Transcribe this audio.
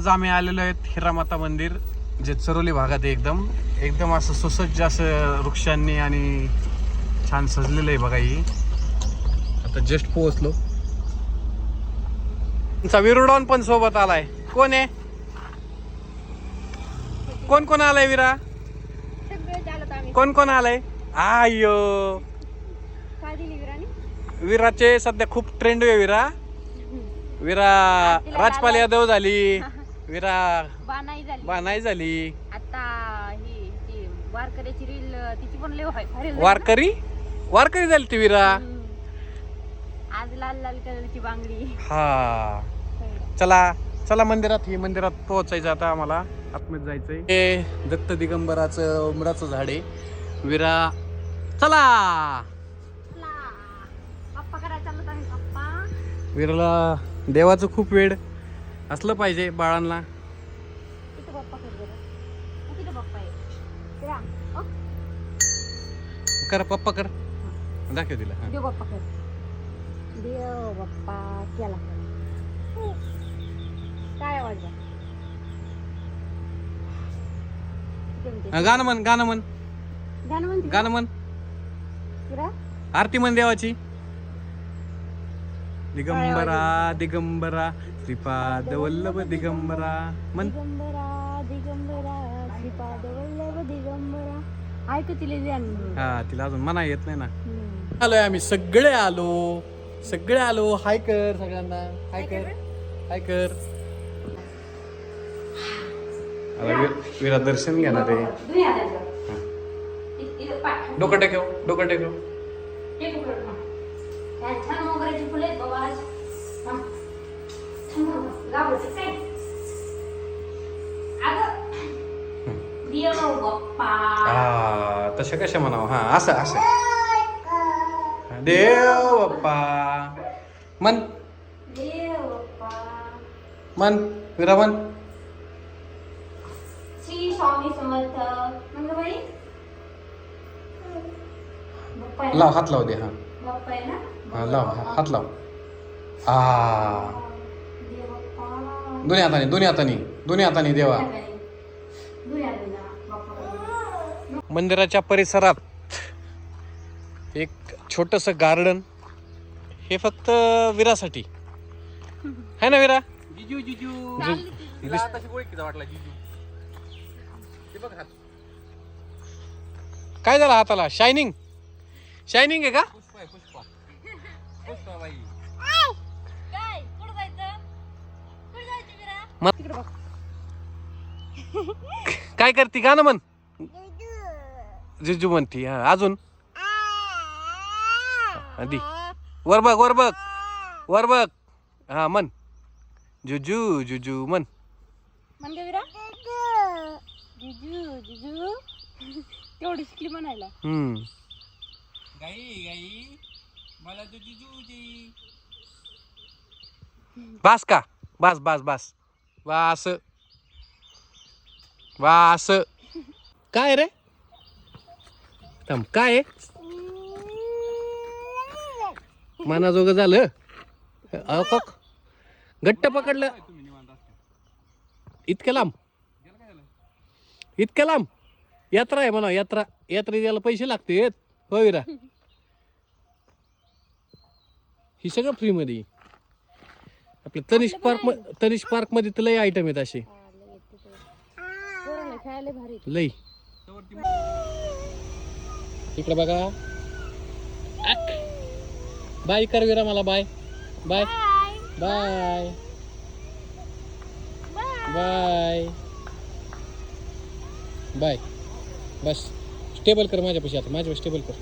आज आम्ही आलेलो आहेत हिरामाता मंदिर, जे चरोली भागात आहे. एकदम असं सुसज्ज असं वृक्षांनी आणि छान सजलेलं आहे बघा. ही आता जस्ट पोहोचलो. तुमचा विरुडॉन पण सोबत आलाय. कोण आहे? कोण कोण आलाय विरा? कोण कोण आलाय? आयो विराचे सध्या खूप ट्रेंड आहे. विरा राजपाल यादव झाली. विरा बानाई झाली. आता ही ती वारकऱ्याची रील तिची पण लय व्हायरल. वारकरी झाली ती विरा. आज लाल लाल कलरची बांगडी. हा चला मंदिरात. ही मंदिरात पोहोचायचं आता आम्हाला. आतमध्ये जायचंय. हे दत्त दिगंबराचं उमराचं झाड आहे. विरा चला. पप्पा करायला चालत आहे. पप्पा विराला देवाचं खूप वेळ असलं पाहिजे बाळांना. तिथे पप्पा कर बरं. तिथे पप्पा आहे. कर पप्पा कर. दाखव तिला. देव पप्पा कर. देव पप्पा केला. काय आवाज आहे? गाणं म्हण. गाणं म्हणते गाणं म्हण. किरा आरती म्हण देवाची. दिगंबरा दिगंबरा श्रीपाद वल्लभ दिगंबरा म्हण. दिगंबरा दिगंबरा श्रीपाद वल्लभ दिगंबरा. ऐक तिला ध्यान. हा तिला अजून म्हणा येत नाही ना. आलोय आम्ही सगळे आलो. हाय कर सगळ्यांना. हाय कर. विरा दर्शन घेणार आहे. डोकं टेकव. छान मोगऱ्याची फुले आहेत बाबा. तशा कशा म्हणावं. हा असं देव बाप्पा मन विरा मन. श्री स्वामी समर्थ. मंगळबाई लाव हात लाव दे. हा बाप्पा आहे ना. हा लाव हात लाव. दोन्ही हाताने देवा. मंदिराच्या परिसरात एक छोटस गार्डन. हे फक्त विरासाठी है ना विरा? काय झालं हाताला? शायनिंग आहे का? काय करती? गाणं म्हण. जिजू म्हणती. हा अजून आधी वर बघ. हा म्हण. जुजू म्हण. जिजू तेवढी शिकली म्हणायला. गाई मला जिजू दे. बास का? बास. काय रे? थांब. काय मनाजोगं झालं. घट्ट पकडलं. इतक्या लांब यात्रा आहे म्हणा. यात्रा द्यायला पैसे लागतात. हो विरा? ही सगळं फ्री मध्ये. आपल्या तनिष पार्क मध्ये तर लय आयटम आहेत असे. लय इकडे बघा. बाय कर विरा मला. बाय. बस स्टेबल कर माझ्यापाशी. आता माझ्यापाशी स्टेबल कर.